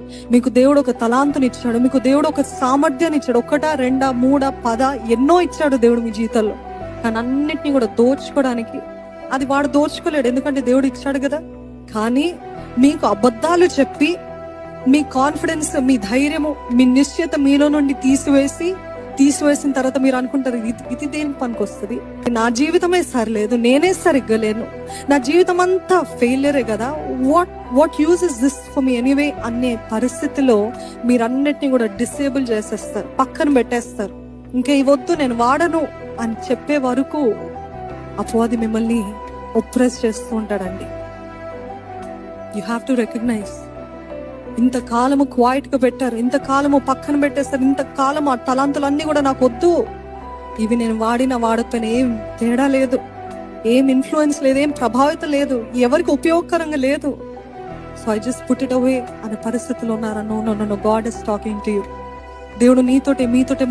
మీకు దేవుడు ఒక తలాంతుని ఇచ్చాడు, మీకు దేవుడు ఒక సామర్థ్యాన్ని ఇచ్చాడు. 1, 2, 3, 10 ఎన్నో ఇచ్చాడు దేవుడు మీ జీవితంలో. కానీ అన్నిటినీ కూడా దోచుకోవడానికి అది వాడు దోచుకోలేడు, ఎందుకంటే దేవుడు ఇచ్చాడు కదా. కానీ మీకు అబద్ధాలు చెప్పి మీ కాన్ఫిడెన్స్, మీ ధైర్యము, మీ నిశ్చయత మీలో నుండి తీసివేసిన తర్వాత మీరు అనుకుంటారు ఇది దేనికి పనికి వస్తుంది, నా జీవితమే సరిలేదు, నేనే సరిగ్గా లేను, నా జీవితం అంతా ఫెయిలియరే కదా, what use is this for me anyway అనే పరిస్థితిలో మీరన్నిటిని కూడా డిసేబుల్ చేసేస్తారు, పక్కన పెట్టేస్తారు. ఇంకా ఇవద్దు నేను వాడను అని చెప్పే వరకు అపవాది మిమ్మల్ని ఒప్రెస్ చేస్తూ ఉంటాడండి. You have to recognise. ఇంతకాలము క్వైట్ గా పెట్టారు, ఇంతకాలము పక్కన పెట్టేస్తారు, ఇంతకాలం ఆ తలాంతులన్నీ కూడా నాకు వద్దు, ఇవి నేను వాడకపోయినా ఏం తేడా లేదు, ఏం ఇన్ఫ్లుయెన్స్ లేదు, ఏం ప్రభావితం లేదు, ఎవరికి ఉపయోగకరంగా లేదు, so I just put it away అనే పరిస్థితిలో ఉన్నారా? No, God is talking to you. దేవుడు మీతోటే